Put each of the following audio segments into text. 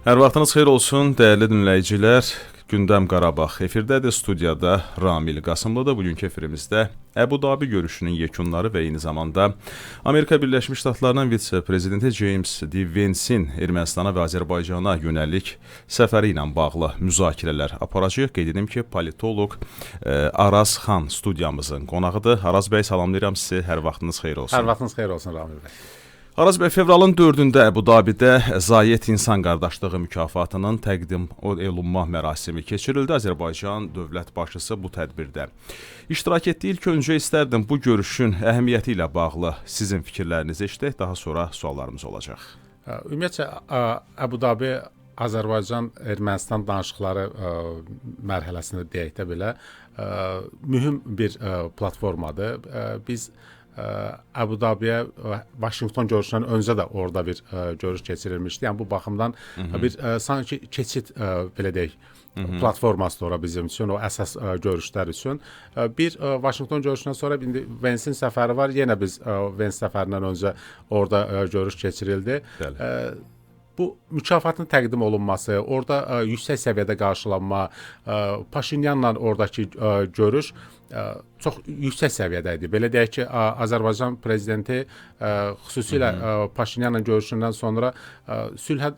Hər vaxtınız xeyir olsun, dəyərli dinləyicilər. Gündəm Qarabağ efirdədir, studiyada Ramil Qasımlıdır. Bugünkü efirimizdə Əbu Dabi görüşünün yekunları və eyni zamanda Amerika Birləşmiş Ştatlarının vitse-prezidenti James D. Vance'in Ermənistana və Azərbaycana yönəlik səfəri ilə bağlı müzakirələr aparacağıq. Qeyd edim ki, politoloq Araz Xan studiyamızın qonağıdır. Araz bəy, salamlayıram sizi, hər vaxtınız xeyir olsun. Hər vaxtınız xeyir olsun, Ramil bəy. Araz bəy, fevralın 4-də Əbu Dabidə Zayed İnsan Qardaşlığı mükafatının təqdim olunma mərasimi keçirildi. Azərbaycan dövlət başçısı bu tədbirdə iştirak etdi. İlk öncə istərdim bu görüşün əhəmiyyəti ilə bağlı sizin fikirlərinizi eşidək, daha sonra suallarımız olacaq. Ümumiyyətcə, Əbu Dabi Azərbaycan-Ermənistan danışıqları mərhələsində deyək də belə mühüm bir platformadır. Biz Əbu Dabiyə Vaşinqton görüşündən öncə də orada bir görüş keçirilmişdi. Yəni bu baxımdan bir sanki keçid belə deyək platformasıdır ora bizim üçün, o əsas görüşlər üçün. Bir Vaşinqton görüşündən sonra indi Vance'in səfəri var. Yenə biz Vance səfərindən öncə orada görüş keçirildi. Bu mükafatın təqdim olunması, orada yüksək səviyyədə qarşılanma, Paşinyanla oradakı görüş çox yüksək səviyyədə idi. Belə deyək ki, Azərbaycan prezidenti xüsusilə Paşinyanla görüşündən sonra sülhə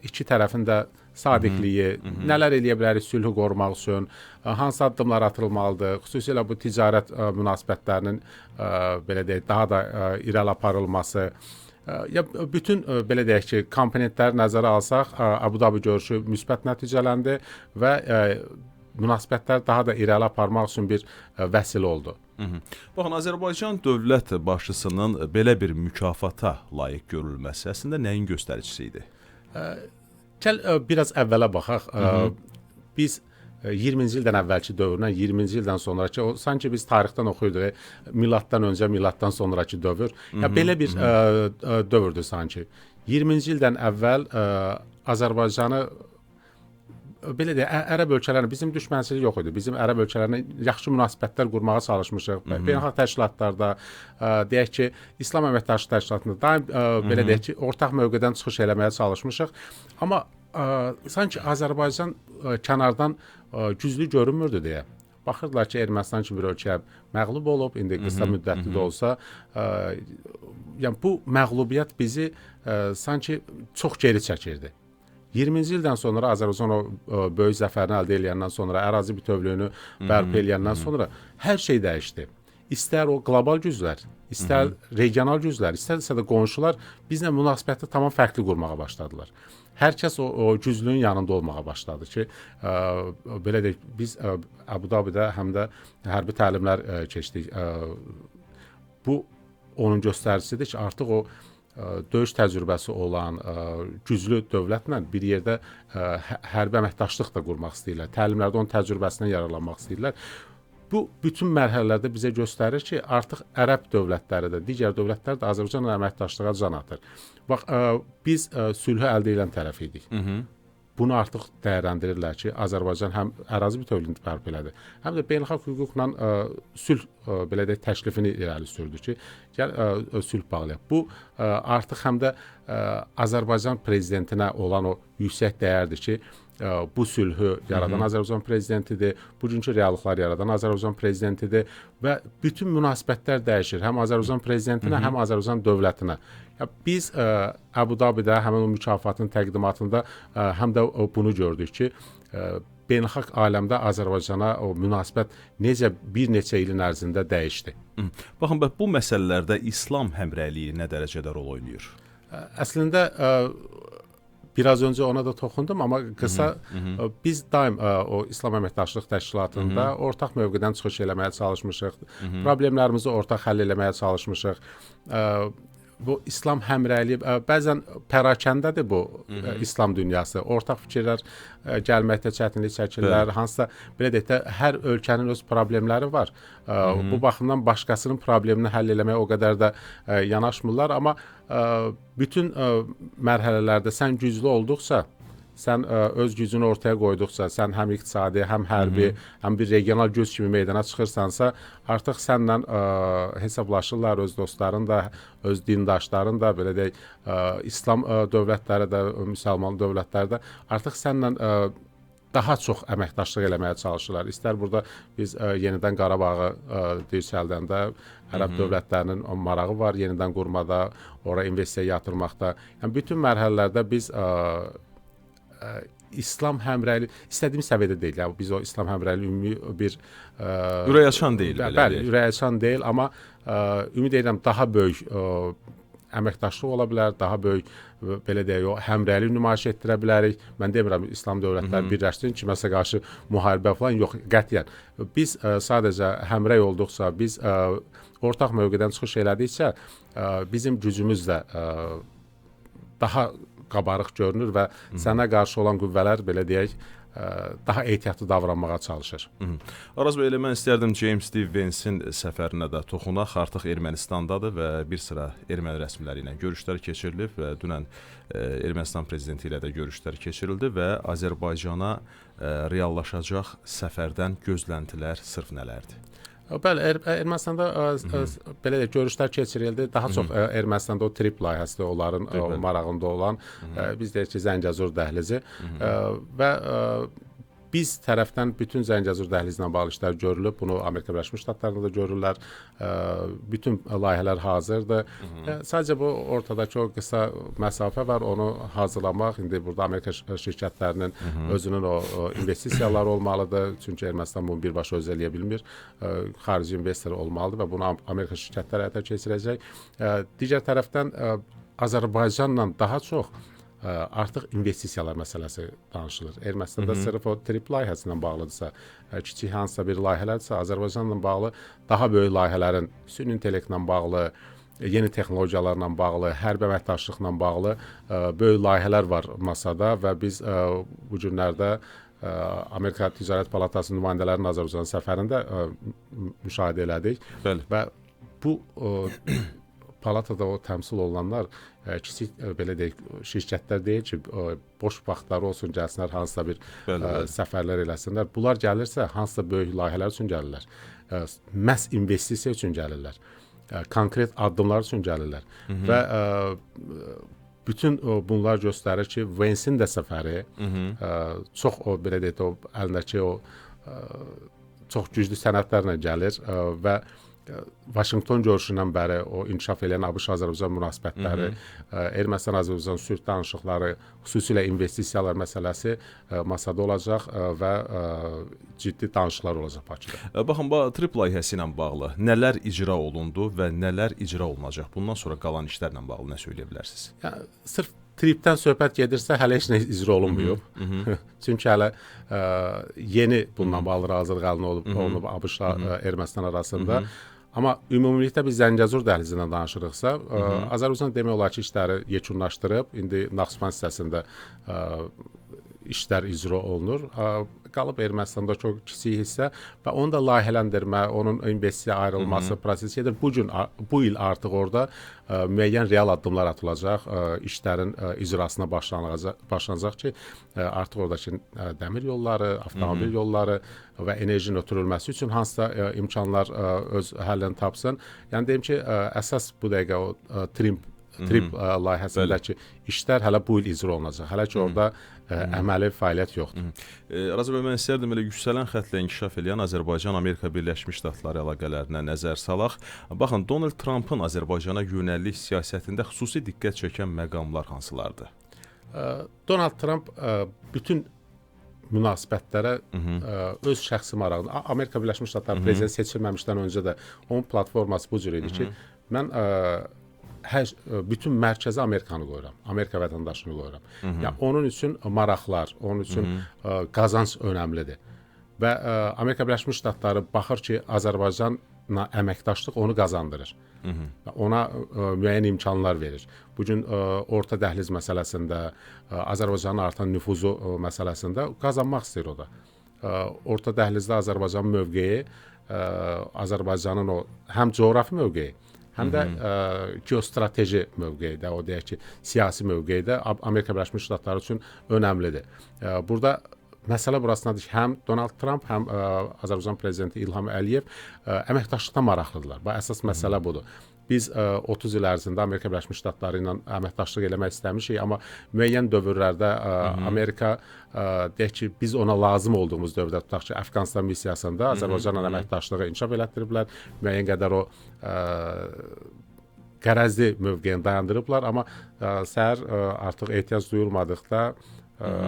iki tərəfin də sadiqliyi, nələr eləyə bilərik sülhü qorumaq üçün, hansı addımlar atılmalıdır, xüsusilə bu ticarət münasibətlərinin belə deyək daha da irəli aparılması. Ya bütün belə deyək ki, komponentləri nəzərə alsaq, Əbu Dabi görüşü müsbət nəticələndi və münasibətləri daha da irəli aparmaq üçün bir vəsilə oldu. Baxın, Azərbaycan dövlət başçısının belə bir mükafata layiq görülməsi əslində nəyin göstəricisi idi? Gəl biraz əvvələ baxaq. Biz 20-ci ildən əvvəlki dövrdən 20-ci ildən sonraki, o sanki biz tarixdən oxuyurduq, miladdan öncə, miladdan sonraki dövr. Ya belə bir dövrdür sanki. 20-ci ildən əvvəl Azərbaycanı belə deyək, ərəb ölkələrinin bizim düşmənçiliyi yox idi. Bizim ərəb ölkələrinə yaxşı münasibətlər qurmağa çalışmışıq. Beynəlxalq təşkilatlarda, deyək ki, İslam Əməkdaşlıq Təşkilatında daim belə deyək ki, ortaq mövqedən çıxış eləməyə çalışmışıq. Amma sanki Azərbaycan kənardan güclü görünmürdü deyə. Baxırdılar ki, Ermənistan kimi bir ölkə məğlub olub, indi qısa müddətli də olsa. Yəni bu məğlubiyyət bizi sanki çox geri çəkirdi. 20-ci ildən sonra Azərbaycan o böyük zəfərini əldə edəndən sonra, ərazi bütövlüyünü bərpa edəndən sonra hər şey dəyişdi. İstər o qlobal güclər, istər regional güclər, istərsə də qonşular bizlə münasibəti tamam fərqli qurmağa başladılar. Hər kəs o güclüyün yanında olmağa başladı ki, belə deyək, biz Əbu Dabidə həm də hərbi təlimlər keçdik. Bu onun göstəricisidir ki, artıq o döyüş təcrübəsi olan güclü dövlətlə bir yerdə hərbi əməkdaşlıq da qurmaq istəyirlər. Təlimlərdə onun təcrübəsindən yararlanmaq istəyirlər. Bu bütün mərhələlərdə bizə göstərir ki, artıq ərəb dövlətləri də, digər dövlətlər də Azərbaycanla əməkdaşlığa can atır. Bax, biz sülhü əldə edən tərəf idik. Bunu artıq dəyərləndirirlər ki, Azərbaycan həm ərazi bütövlüyünü bərpa elədi, həm də beynəlxalq hüquqla sülh belə deyək təklifini irəli sürdü ki, gəl sülh bağlayaq. Bu artıq həm də Azərbaycan prezidentinə olan o yüksək dəyərdir ki, bu sülhü yaradan Azərbaycan prezidentidir, bugünkü reallıqları yaradan Azərbaycan prezidentidir və bütün münasibətlər dəyişir. Həm Azərbaycan prezidentinə, həm Azərbaycan dövlətinə. Ya biz Əbu Dabidə həmin o mükafatın təqdimatında həm də bunu gördük ki, beynəlxalq aləmdə Azərbaycana o münasibət necə bir neçə ilin ərzində dəyişdi. Baxın, bu məsələlərdə İslam həmrəyliyi nə dərəcədə rol oynayır? Əslində biraz öncə ona da toxundum, amma qısa biz daim o İslam Əməkdaşlıq Təşkilatında ortaq mövqedən çıxış eləməyə çalışmışıq. Problemlərimizi ortaq həll eləməyə çalışmışıq. Bu İslam həmrəyliyi bəzən pərakəndədir bu İslam dünyası. Ortaq fikirlər gəlməkdə çətinlik çəkirlər. Hansısa belə deyək də hər ölkənin öz problemləri var. Bu baxımdan başqasının problemini həll eləməyə o qədər də yanaşmırlar, amma bütün mərhələlərdə sən güclü olduqca sən öz gücünü ortaya qoyduqca, sən həm iqtisadi, həm hərbi, həm bir regional güc kimi meydana çıxırsansa, artıq səndən hesablaşırlar öz dostların da, öz dindaşların da, belə deyək, İslam dövlətləri də, müsəlman dövlətləri də artıq səndən daha çox əməkdaşlıq eləməyə çalışırlar. İstər burada biz yenidən Qarabağı dirçəldəndə ərəb dövlətlərinin marağı var yenidən qurmada, ora investisiya yatırmaqda. Yəni bütün mərhələlərdə biz İslam həmrəyli istədiyimiz səviyyədə deyil. Yəni biz o İslam həmrəyli ümumi bir ürəkaçan deyil belə. Bəli, ürəkaçan deyil, amma ümid edirəm daha böyük əməkdaşlıq ola bilər, daha böyük belə deyək, o həmrəylik nümayiş etdirə bilərik. Mən demirəm İslam dövlətləri birləşsin, kiməsə qarşı müharibə falan yox, qətiyyən. Biz sadəcə həmrəy olduqca, biz ortaq mövqedən çıxış elədikcə bizim gücümüz də daha qabarıq görünür və sənə qarşı olan qüvvələr belə deyək daha ehtiyatlı davranmağa çalışır. Araz bəy, elə mən istərdim James D. Vance'in səfərinə də toxunaq. Artıq Ermənistandadır və bir sıra erməni rəsmiləri ilə görüşlər keçirilib və dünən Ermənistan prezidenti ilə də görüşlər keçirildi və Azərbaycana reallaşacaq səfərdən gözləntilər sırf nələrdir? Bəli, Ermənistanda belə deyək, görüşlər keçirildi. Daha çox Ermənistanda o trip layihəsi onların marağında olan, biz deyək ki, Zəngəzur dəhlizi və biz tərəfdən bütün Zəngəzur dəhlizi ilə bağlı işlər görülüb. Bunu Amerika Birləşmiş Ştatlarında da görürlər. Bütün layihələr hazırdır. Sadəcə bu ortadakı o qısa məsafə var, onu hazırlamaq. İndi burada Amerika şirkətlərinin özünün o investisiyaları olmalıdır. Çünki Ermənistan bunu birbaşa özü eləyə bilmir. Xarici investor olmalıdır və bunu Amerika şirkətləri həyata keçirəcək. Digər tərəfdən Azərbaycanla daha çox artıq investisiyalar məsələsi danışılır. Ermənistanda sırf o trip layihəsi ilə bağlıdırsa, kiçik hansısa bir layihələrdirsə, Azərbaycanla bağlı daha böyük layihələrin süni intellektlə bağlı, yeni texnologiyalarla bağlı, hərbi əməkdaşlıqla bağlı böyük layihələr var masada və biz bu günlərdə Amerika Ticarət Palatasının nümayəndələrinin Azərbaycan səfərində müşahidə elədik. Bəli. Və bu palatada o təmsil olunanlar kiçik belə deyək şirkətlər deyil ki, boş vaxtları olsun, gəlsinlər hansısa bir səfərlər eləsinlər. Bunlar gəlirsə hansısa böyük layihələr üçün gəlirlər. Məhz investisiya üçün gəlirlər. Konkret addımlar üçün gəlirlər. Və bütün bunlar göstərir ki, Vance'in də səfəri çox o belə deyək o əlindəki o çox güclü sənədlərlə gəlir və Vaşinqton görüşündən bəri o inkişaf edən ABŞ-Azərbaycan münasibətləri, Ermənistan-Azərbaycan sülh danışıqları, xüsusilə investisiyalar məsələsi masada olacaq və ciddi danışıqlar olacaq Bakıda. Baxın, trip layihəsi ilə bağlı nələr icra olundu və nələr icra olunacaq? Bundan sonra qalan işlərlə bağlı nə söyləyə bilərsiniz? Yəni, sırf tripdən söhbət gedirsə, hələ heç nə icra olunmuyub. Çünki hələ yeni bununla bağlı razılıq olunub ABŞ-la Ermənistan arasında. Amma ümumilikdə biz Zəngəzur dəhlizindən danışırıqsa, Azərbaycan demək olar ki, işləri yekunlaşdırıb, indi Naxçıvan hissəsində işlər icra olunur. Qalıb Ermənistanda çox kiçik hissə və onu da layihələndirmə, onun investisiya ayrılması prosesi gedir. Bu il artıq orada müəyyən real addımlar atılacaq, işlərin icrasına başlanacaq ki, artıq oradakı dəmir yolları, avtomobil yolları və enerjinin ötürülməsi üçün hansısa imkanlar öz həllini tapsın. Yəni deyim ki, əsas bu dəqiqə o trip layihəsindəki işlər hələ bu il icra olunacaq. Hələ ki, orada əməli fəaliyyət yoxdur. Araz bəy, mən istərdim elə yüksələn xəttlə inkişaf edən Azərbaycan-Amerika Birləşmiş Ştatları əlaqələrinə nəzər salaq. Baxın, Donald Trumpın Azərbaycana yönəlik siyasətində xüsusi diqqət çəkən məqamlar hansılardır? Donald Trump bütün münasibətlərə öz şəxsi marağını, Amerika Birləşmiş Ştatları prezident seçilməmişdən öncə də onun platforması bu cür idi ki, mən bütün mərkəzə Amerikanı qoyuram, Amerika vətəndaşını qoyuram. Yəni, onun üçün maraqlar, onun üçün qazanc önəmlidir. Və Amerika Birləşmiş Ştatları baxır ki, Azərbaycanla əməkdaşlıq onu qazandırır. Ona müəyyən imkanlar verir. Bugün orta dəhliz məsələsində, Azərbaycanın artan nüfuzu məsələsində qazanmaq istəyir o da. Orta dəhlizdə Azərbaycanın mövqeyi, Azərbaycanın o həm coğrafi mövqeyi, həm də geostrateji mövqedə, o deyək ki, siyasi mövqedə Amerika Birləşmiş Ştatları üçün önəmlidir. Burada məsələ burasındadır ki, həm Donald Trump, həm Azərbaycan prezidenti İlham Əliyev əməkdaşlıqdan maraqlıdırlar. Bu əsas məsələ budur. Biz 30 il ərzində Amerika Birləşmiş Ştatları ilə əməkdaşlıq eləmək istəmişik, amma müəyyən dövrlərdə Amerika deyək ki, biz ona lazım olduğumuz dövrdə, tutaq ki, Əfqanistan missiyasında Azərbaycanla əməkdaşlığı inkişaf elətdiriblər. Müəyyən qədər o qərəzli mövqeyini dayandırıblar, amma səhər artıq ehtiyac duyulmadıqda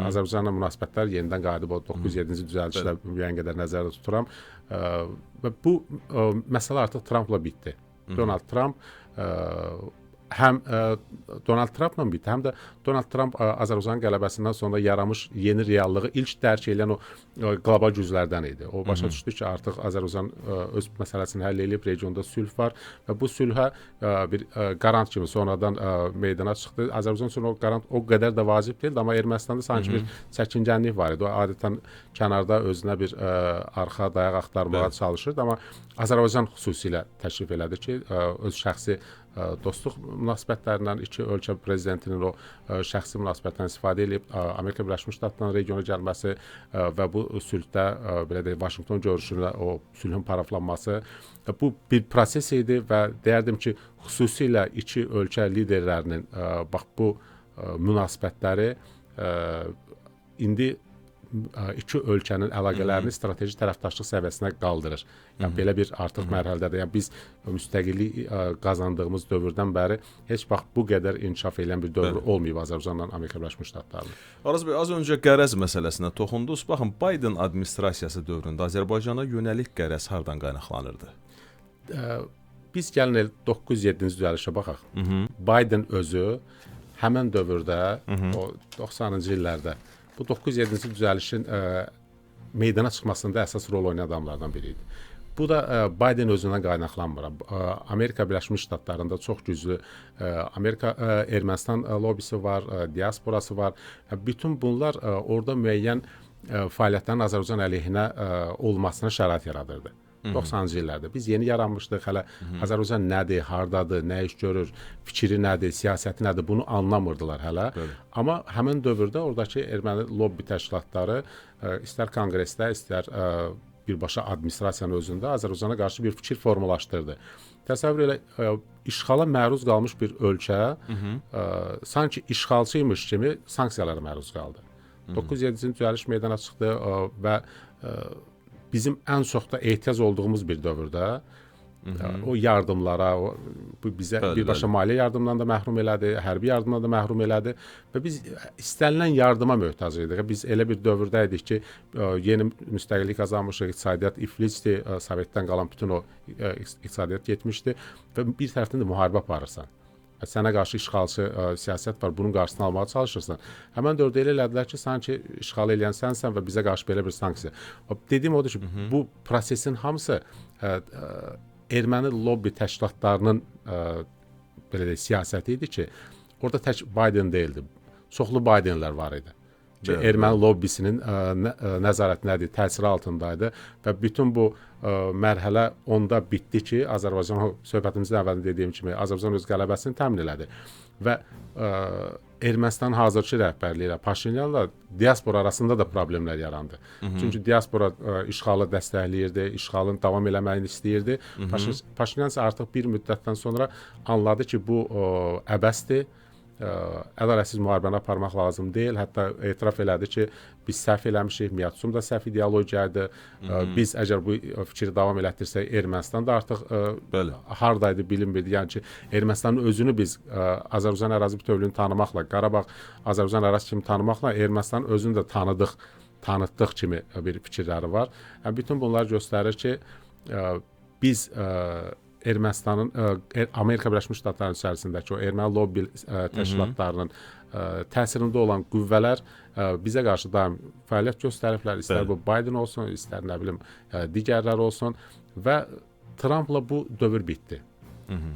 Azərbaycanla münasibətlər yenidən qayıdıb o 907-ci düzəlişlə müəyyən qədər nəzərdə tuturam və bu məsələ artıq Trumpla bitdi. Donald Trump həm Donald Trumpla bitdi, həm də Donald Trump Azərbaycanın qələbəsindən sonra yaranmış yeni reallığı ilk dərk edən o qlobal güclərdən idi. O başa düşdü ki, artıq Azərbaycan öz məsələsini həll edib, regionda sülh var və bu sülhə bir qarant kimi sonradan meydana çıxdı. Azərbaycan üçün o qarant o qədər də vacib deyildi, amma Ermənistanda sanki bir çəkingənlik var idi. O adətən kənarda özünə bir arxa dayaq axtarmağa çalışırdı, amma Azərbaycan xüsusilə təklif elədi ki, öz şəxsi dostluq münasibətlərindən iki ölkə prezidentinin o şəxsi münasibətlərindən istifadə edib Amerika Birləşmiş Ştatlarının regiona gəlməsi və bu sülhdə belə deyək Vaşinqton görüşünə o sülhün paraflanması bu bir proses idi və deyərdim ki, xüsusilə iki ölkə liderlərinin bax bu münasibətləri indi iki ölkənin əlaqələrini strateji tərəfdaşlıq səviyyəsinə qaldırır. Yəni belə bir artıq mərhələdədir. Yəni biz müstəqillik qazandığımız dövrdən bəri heç vaxt bu qədər inkişaf edən bir dövr olmayıb Azərbaycanla Amerika Birləşmiş Ştatlarının. Araz bəy, az öncə qərəz məsələsinə toxundunuz. Baxın, Biden administrasiyası dövründə Azərbaycana yönəlik qərəz hardan qaynaqlanırdı? Biz gəlin 907-ci düzəlişə baxaq. Biden özü həmin dövrdə o 90-cı illərdə bu 907-ci düzəlişin meydana çıxmasında əsas rol oynayan adamlardan biri idi. Bu da Biden özündən qaynaqlanmır. Amerika Birləşmiş Ştatlarında çox güclü Ermənistan lobbisi var, diasporası var. Bütün bunlar orada müəyyən fəaliyyətlərin Azərbaycan əleyhinə olmasına şərait yaradırdı. 90-cı illərdə. Biz yeni yaranmışdıq, hələ Azərbaycan nədir, hardadır, nə iş görür, fikri nədir, siyasəti nədir, bunu anlamırdılar hələ. Bəli. Amma həmin dövrdə oradakı erməni lobbi təşkilatları istər konqresdə, istər birbaşa administrasiyanın özündə Azərbaycana qarşı bir fikir formalaşdırdı. Təsəvvür elə, işğala məruz qalmış bir ölkə sanki işğalçıymış kimi sanksiyalara məruz qaldı. 907-ci düzəliş meydana çıxdı və bizim ən çox da ehtiyac olduğumuz bir dövrdə o yardımlara, bu bizə birbaşa maliyyə yardımından da məhrum elədi, hərbi yardımdan da məhrum elədi və biz istənilən yardıma möhtac idik. Biz elə bir dövrdə idik ki, yeni müstəqillik qazanmışıq, iqtisadiyyat iflicdir, Sovetdən qalan bütün o iqtisadiyyat getmişdi və bir tərəfdən də müharibə aparırsan. Sənə qarşı işğalçı siyasət var, bunun qarşısını almağa çalışırsan. Həmən dövrdə elə elədilər ki, sanki işğal edən sənsən və bizə qarşı belə bir sanksiya. Dediyim odur ki, bu prosesin hamısı erməni lobbi təşkilatlarının belə deyək, siyasəti idi ki, orada tək Biden deyildi, çoxlu Bidenlər var idi. Ki, erməni lobbisinin nəzarətindədir, təsiri altındaydı və bütün bu mərhələ onda bitdi ki, Azərbaycan, söhbətimizin əvvəlində dediyim kimi, Azərbaycan öz qələbəsini təmin elədi və Ermənistanın hazırki rəhbərliyi ilə Paşinyanla diaspora arasında da problemlər yarandı. Çünki diaspora işğalı dəstəkləyirdi, işğalın davam eləməyini istəyirdi. Paşinyan isə artıq bir müddətdən sonra anladı ki, bu əbəsdir. Ədalətsiz müharibəni aparmaq lazım deyil. Hətta etiraf elədi ki, biz səhv eləmişik, Miyatsum da səhv ideologiyaydı. Biz əgər bu fikri davam elətdirsək, Ermənistan da artıq hardaydı bilinmirdi. Yəni ki, Ermənistanın özünü biz Azərbaycan ərazi bütövlüyünü tanımaqla, Qarabağ Azərbaycan ərazisi kimi tanımaqla Ermənistanın özünü də tanıtdıq kimi bir fikirləri var. Yəni, bütün bunlar göstərir ki, biz Ermənistanın, Amerika Birləşmiş Ştatlarının içərisindəki o erməni lobbi təşkilatlarının təsirində olan qüvvələr bizə qarşı daim fəaliyyət göstəriblər. İstər bu Biden olsun, istər nə bilim digərlər olsun və Trumpla bu dövr bitdi.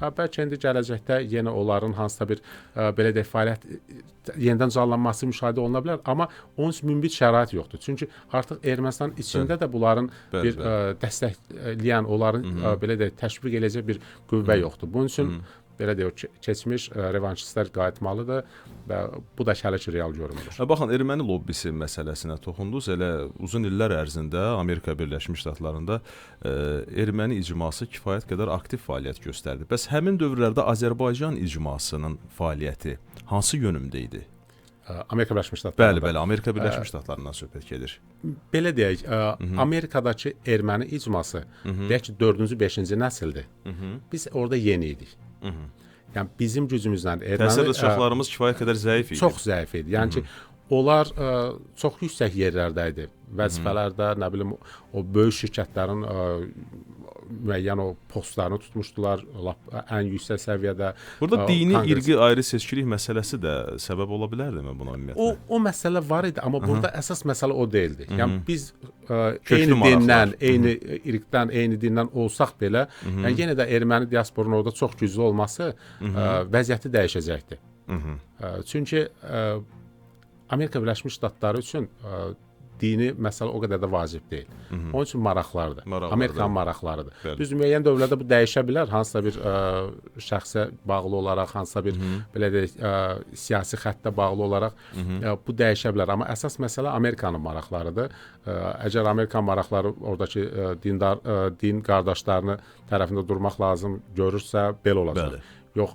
Bəlkə indi gələcəkdə yenə onların hansısa bir belə deyək fəaliyyət yenidən canlanması müşahidə oluna bilər, amma onun üçün münbit şərait yoxdur. Çünki artıq Ermənistan içində də bunların bir dəstəkləyən, onların belə deyək təşviq edəcək bir qüvvə yoxdur. Bunun üçün belə deyək keçmiş revanşistlər qayıtmalıdır və bu da hələ ki real görünmür. Baxın, erməni lobbisi məsələsinə toxundunuz. Elə uzun illər ərzində Amerika Birləşmiş Ştatlarında erməni icması kifayət qədər aktiv fəaliyyət göstərdi. Bəs həmin dövrlərdə Azərbaycan icmasının fəaliyyəti hansı yönümdə idi? Amerika Birləşmiş Ştatlarında. Bəli, Amerika Birləşmiş Ştatlarından söhbət gedir. Belə deyək, Amerikadakı erməni icması deyək ki 4-cü, 5-ci nəsildir. Biz orada yeni idik. Yəni bizim gücümüzlə erməni təsir rычaqlarımız kifayət qədər zəif idi. Çox zəif idi. Yəni ki onlar çox yüksək yerlərdə idi. Vəzifələrdə, nə bilim, o böyük şirkətlərin müəyyən o postlarını tutmuşdular, ən yüksək səviyyədə. Burada dini, irqi ayrı seçkilik məsələsi də səbəb ola bilərdimi buna ümumiyyətlə? O məsələ var idi, amma burada əsas məsələ o deyildi. Yəni biz eyni dindən, eyni irqdən, eyni dindən olsaq belə, yəni yenə də erməni diasporunun orada çox güclü olması vəziyyəti dəyişəcəkdi. Çünki Amerika Birləşmiş Ştatları üçün dini məsələ o qədər də vacib deyil. Onun üçün maraqlardır. Amerikanın maraqlarıdır. Düz müəyyən dövrlərdə bu dəyişə bilər, hansısa bir şəxsə bağlı olaraq, hansısa bir belə deyək siyasi xəttə bağlı olaraq bu dəyişə bilər. Amma əsas məsələ Amerikanın maraqlarıdır. Əgər Amerikan maraqları oradakı din qardaşlarını tərəfində durmaq lazım görürsə, belə olacaq. Yox,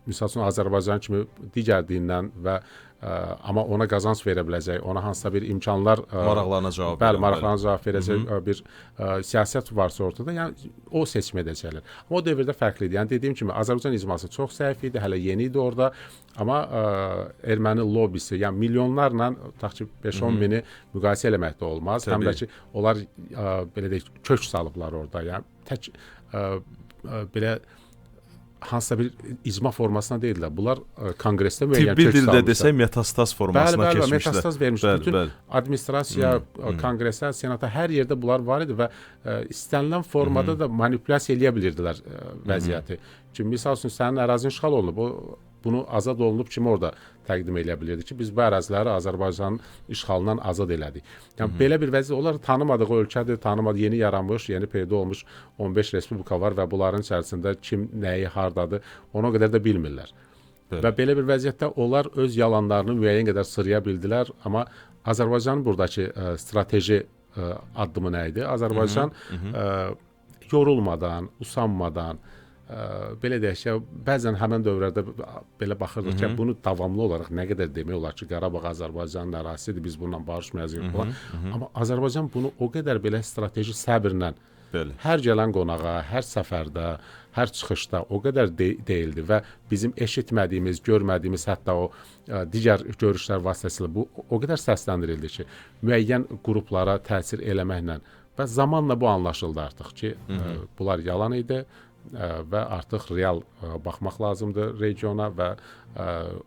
misal üçün Azərbaycan kimi digər dindən və amma ona qazanc verə biləcək, ona hansısa bir imkanlar maraqlarına cavab maraqlarına cavab verəcək bir siyasət varsa ortada, yəni o seçim edəcəklər. Amma o dövrdə fərqli idi. Yəni dediyim kimi Azərbaycan icması çox zəif idi, hələ yeni idi orada, amma erməni lobbisi, yəni milyonlarla tutaq ki 5-10 mini müqayisə eləmək də olmaz. Həm də ki onlar belə deyək kök salıblar orada. Yəni tək belə hansısa bir icma formasına deyillər. Bunlar konqresdə müəyyən kök salmışlar. Tibbi dildə desək metastaz formasına keçmişlər. Bəli, metastaz vermişlər. Bütün administrasiya, konqresə, senata hər yerdə bunlar var idi və istənilən formada da manipulyasiya eləyə bilirdilər vəziyyəti. Çünki misal üçün sənin ərazin işğal olunub, bunu azad olunub kimi orada təqdim edə bilirdi ki, biz bu əraziləri Azərbaycanın işğalından azad elədik. Yəni belə bir vəziyyət, onlar tanımadığı ölkədir, tanımadığı yeni yaranmış, yeni peyda olmuş 15 respublika var və bunların içərisində kim nəyi hardadır, onu o qədər də bilmirlər. Və belə bir vəziyyətdə onlar öz yalanlarını müəyyən qədər sıraya bildilər, amma Azərbaycanın buradakı strateji addımı nə idi? Azərbaycan yorulmadan, usanmadan, belə deyək ki, bəzən həmin dövrlərdə belə baxırdıq ki, bunu davamlı olaraq nə qədər demək olar ki, Qarabağ Azərbaycanın ərazisidir, biz bununla barışmayacağıq falan. Amma Azərbaycan bunu o qədər belə strateji səbirlə hər gələn qonağa, hər səfərdə, hər çıxışda o qədər deyildi və bizim eşitmədiyimiz, görmədiyimiz, hətta o digər görüşlər vasitəsilə bu o qədər səsləndirildi ki, müəyyən qruplara təsir eləməklə və zamanla bu anlaşıldı artıq ki, bunlar yalan idi və artıq real baxmaq lazımdır regiona və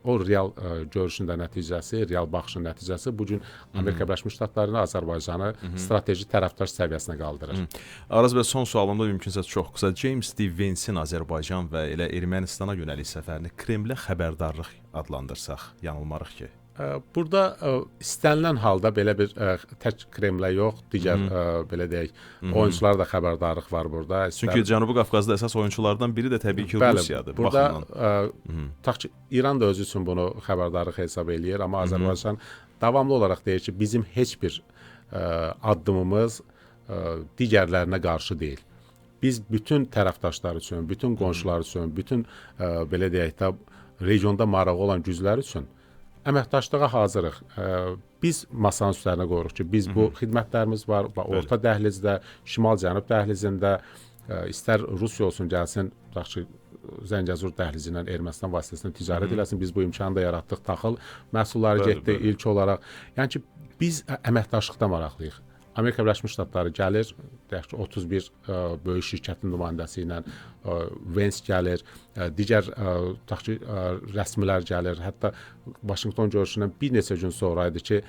o real görüşün də nəticəsi, real baxışın nəticəsi bu gün Amerika Birləşmiş Ştatlarını, Azərbaycanı strateji tərəfdaş səviyyəsinə qaldırır. Araz bəy, son sualımda mümkünsə çox qısa. James D. Vance'in Azərbaycan və elə Ermənistana yönəlik səfərini Kremlə xəbərdarlıq adlandırsaq, yanılmarıq ki. Burada istənilən halda belə bir tək Kremlə yox, digər belə deyək, oyunçular da xəbərdarlıq var burada. Çünki Cənubi Qafqazda əsas oyunçulardan biri də təbii ki Rusiyadır. Burada tutaq ki İran da özü üçün bunu xəbərdarlıq hesab eləyir, amma Azərbaycan davamlı olaraq deyir ki, bizim heç bir addımımız digərlərinə qarşı deyil. Biz bütün tərəfdaşlar üçün, bütün qonşular üçün, bütün belə deyək də regionda marağı olan güclər üçün əməkdaşlığa hazırıq. Biz masanın üstlərinə qoyuruq ki, biz bu xidmətlərimiz var və orta dəhlizdə, şimal-cənub dəhlizində, istər Rusiya olsun gəlsin, tutaq ki, Zəngəzur dəhlizi ilə Ermənistan vasitəsilə ticarət eləsin, biz bu imkanı da yaratdıq, taxıl məhsulları getdi ilk olaraq. Yəni ki, biz əməkdaşlıqda maraqlıyıq. Amerika Birləşmiş Ştatları gəlir, deyək ki, 31 böyük şirkətin nümayəndəsi ilə Vance gəlir, digər tutaq ki, rəsmilər gəlir. Hətta Vaşinqton görüşündən bir neçə gün sonra idi ki,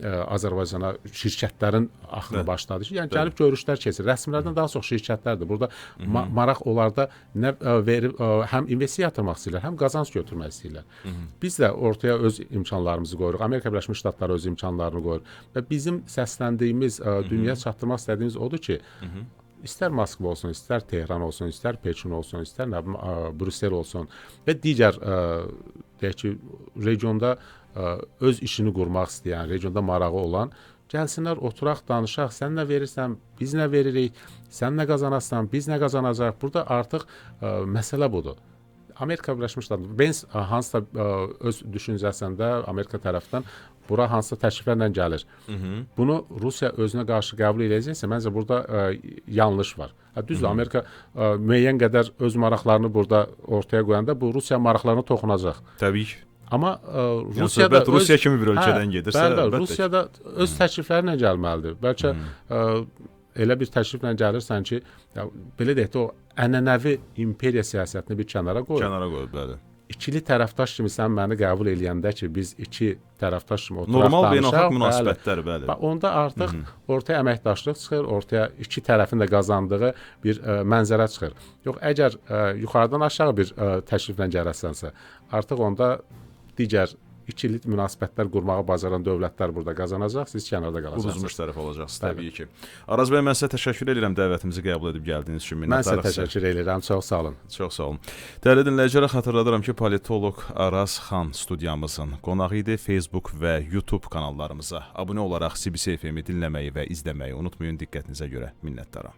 Azərbaycana şirkətlərin axını başladı ki, yəni gəlib görüşlər keçir. Rəsmilərdən daha çox şirkətlərdir. Burada maraq onlarda nə verib həm investisiya yatırmaq istəyirlər, həm qazanc götürmək istəyirlər. Biz də ortaya öz imkanlarımızı qoyuruq. Amerika Birləşmiş Ştatları öz imkanlarını qoyur və bizim səsləndiyimiz, dünyaya çatdırmaq istədiyimiz odur ki, İstər Moskva olsun, istər Tehran olsun, istər Pekin olsun, istər Brüssel olsun və digər deyək ki, regionda öz işini qurmaq istəyən, regionda marağı olan gəlsinlər, oturaq, danışaq. Sən nə verirsən, biz nə veririk, sən nə qazanasan, biz nə qazanacaq. Burada artıq məsələ budur. Amerika Birləşmiş Ştatları, Vance hansısa öz düşüncəsində Amerika tərəfindən bura hansısa təkliflərlə gəlir. Bunu Rusiya özünə qarşı qəbul edəcəksə, məncə burada yanlış var. Düzdür, Amerika müəyyən qədər öz maraqlarını burada ortaya qoyanda bu Rusiya maraqlarına toxunacaq. Təbii ki. Amma Rusiya da Rusiya kimi bir ölkədən gedirsə, əlbəttə Rusiya da öz təkliflərlə gəlməlidir. Bəlkə elə bir təkliflə gəlirsən ki, belə deyək də o ənənəvi imperiya siyasətini bir kənara qoy. Kənara qoy, bəli. İkili tərəfdaş kimi sən məni qəbul eləyəndə ki, biz iki tərəfdaş kimi oturaq normal danışaq. beynəlxalq münasibətlər, bəli. Onda artıq ortaya əməkdaşlıq çıxır, ortaya iki tərəfin də qazandığı bir mənzərə çıxır. Yox, əgər yuxarıdan aşağı bir təkliflə gələrsənsə, artıq onda digər ikili münasibətlər qurmağı bacaran dövlətlər burada qazanacaq, siz kənarda qalacaqsınız. Uduzmuş tərəf olacaqsınız, təbii ki. Araz bəy, mən sizə təşəkkür edirəm dəvətimizi qəbul edib gəldiyiniz üçün. Mən sizə təşəkkür edirəm, çox sağ olun. Çox sağ olun. Dəyərli dinləyicilər, xatırladıram ki, politoloq Araz Xan studiyamızın qonağı idi. Facebook və YouTube kanallarımıza abunə olaraq CBC FM-i dinləməyi və izləməyi unutmayın. Diqqətinizə görə minnətdaram.